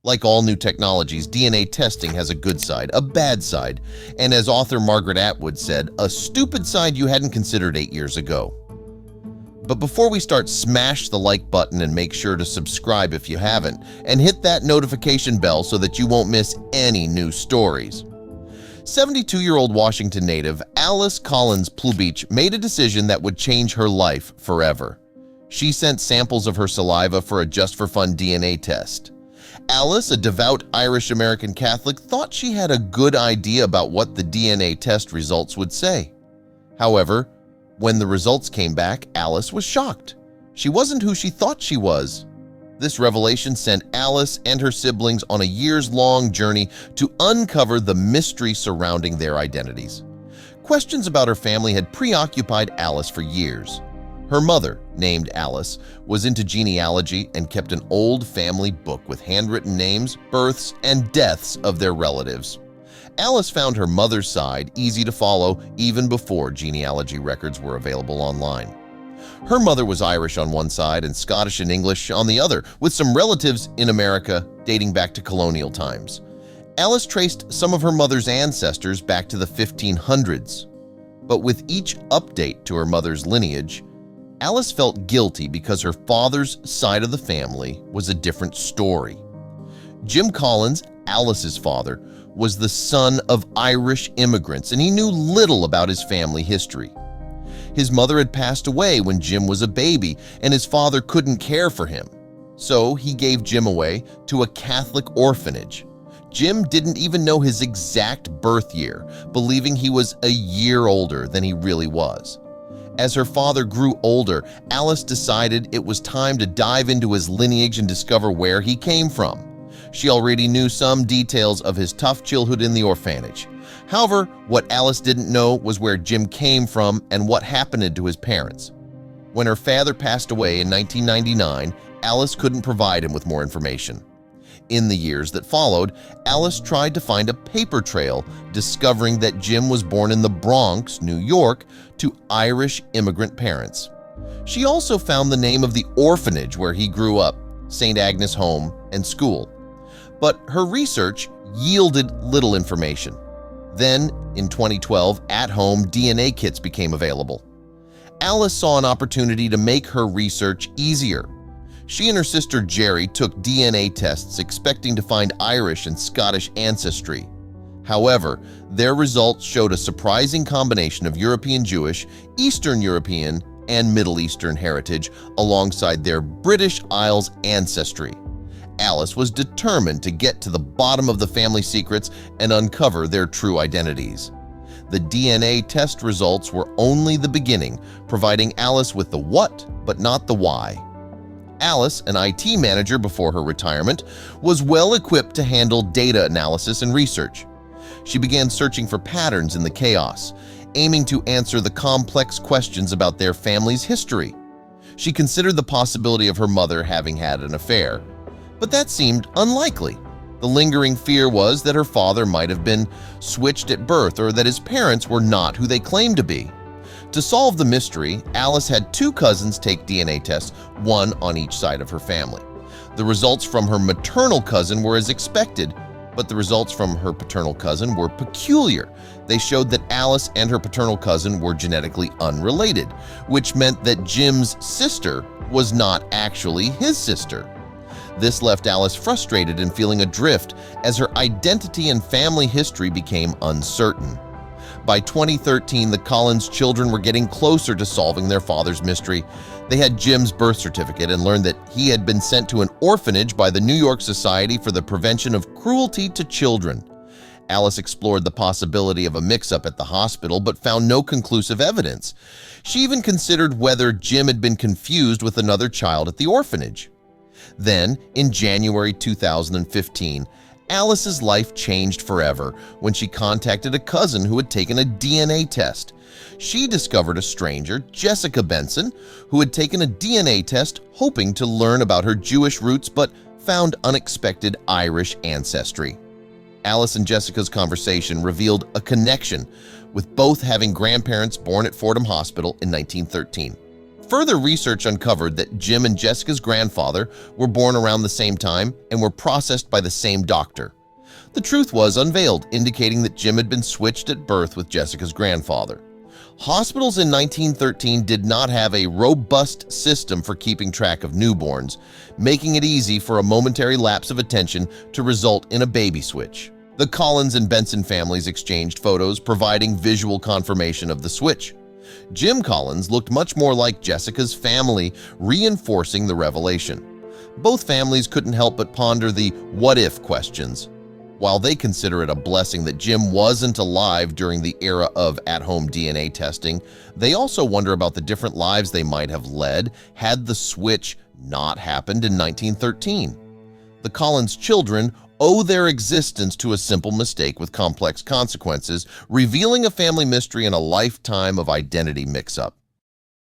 Like all new technologies, DNA testing has a good side, a bad side, and as author Margaret Atwood said, a stupid side you hadn't considered 8 years ago. But before we start, smash the like button and make sure to subscribe if you haven't, and hit that notification bell so that you won't miss any new stories. 72-year-old Washington native Alice Collins Plebuch made a decision that would change her life forever. She sent samples of her saliva for a just-for-fun DNA test. Alice, a devout Irish-American Catholic, thought she had a good idea about what the DNA test results would say. However, when the results came back, Alice was shocked. She wasn't who she thought she was. This revelation sent Alice and her siblings on a years-long journey to uncover the mystery surrounding their identities. Questions about her family had preoccupied Alice for years. Her mother, named Alice, was into genealogy and kept an old family book with handwritten names, births, and deaths of their relatives. Alice found her mother's side easy to follow even before genealogy records were available online. Her mother was Irish on one side and Scottish and English on the other, with some relatives in America dating back to colonial times. Alice traced some of her mother's ancestors back to the 1500s. But with each update to her mother's lineage, Alice felt guilty because her father's side of the family was a different story. Jim Collins, Alice's father, was the son of Irish immigrants, and he knew little about his family history. His mother had passed away when Jim was a baby, and his father couldn't care for him. So he gave Jim away to a Catholic orphanage. Jim didn't even know his exact birth year, believing he was a year older than he really was. As her father grew older, Alice decided it was time to dive into his lineage and discover where he came from. She already knew some details of his tough childhood in the orphanage. However, what Alice didn't know was where Jim came from and what happened to his parents. When her father passed away in 1999, Alice couldn't provide him with more information. In the years that followed, Alice tried to find a paper trail, discovering that Jim was born in the Bronx, New York, to Irish immigrant parents. She also found the name of the orphanage where he grew up, St. Agnes Home and School. But her research yielded little information. Then, in 2012, at-home DNA kits became available. Alice saw an opportunity to make her research easier. She and her sister Jerry took DNA tests expecting to find Irish and Scottish ancestry. However, their results showed a surprising combination of European Jewish, Eastern European, and Middle Eastern heritage alongside their British Isles ancestry. Alice was determined to get to the bottom of the family secrets and uncover their true identities. The DNA test results were only the beginning, providing Alice with the what but not the why. Alice, an IT manager before her retirement, was well equipped to handle data analysis and research. She began searching for patterns in the chaos, aiming to answer the complex questions about their family's history. She considered the possibility of her mother having had an affair, but that seemed unlikely. The lingering fear was that her father might have been switched at birth or that his parents were not who they claimed to be. To solve the mystery, Alice had two cousins take DNA tests, one on each side of her family. The results from her maternal cousin were as expected, but the results from her paternal cousin were peculiar. They showed that Alice and her paternal cousin were genetically unrelated, which meant that Jim's sister was not actually his sister. This left Alice frustrated and feeling adrift as her identity and family history became uncertain. By 2013, the Collins children were getting closer to solving their father's mystery. They had Jim's birth certificate and learned that he had been sent to an orphanage by the New York Society for the Prevention of Cruelty to Children. Alice explored the possibility of a mix-up at the hospital but found no conclusive evidence. She even considered whether Jim had been confused with another child at the orphanage. Then, in January 2015, Alice's life changed forever when she contacted a cousin who had taken a DNA test. She discovered a stranger, Jessica Benson, who had taken a DNA test hoping to learn about her Jewish roots but found unexpected Irish ancestry. Alice and Jessica's conversation revealed a connection, with both having grandparents born at Fordham Hospital in 1913. Further research uncovered that Jim and Jessica's grandfather were born around the same time and were processed by the same doctor. The truth was unveiled, indicating that Jim had been switched at birth with Jessica's grandfather. Hospitals in 1913 did not have a robust system for keeping track of newborns, making it easy for a momentary lapse of attention to result in a baby switch. The Collins and Benson families exchanged photos, providing visual confirmation of the switch. Jim Collins looked much more like Jessica's family, reinforcing the revelation. Both families couldn't help but ponder the what-if questions. While they consider it a blessing that Jim wasn't alive during the era of at-home DNA testing, they also wonder about the different lives they might have led had the switch not happened in 1913. The Collins children owe their existence to a simple mistake with complex consequences, revealing a family mystery and a lifetime of identity mix-up.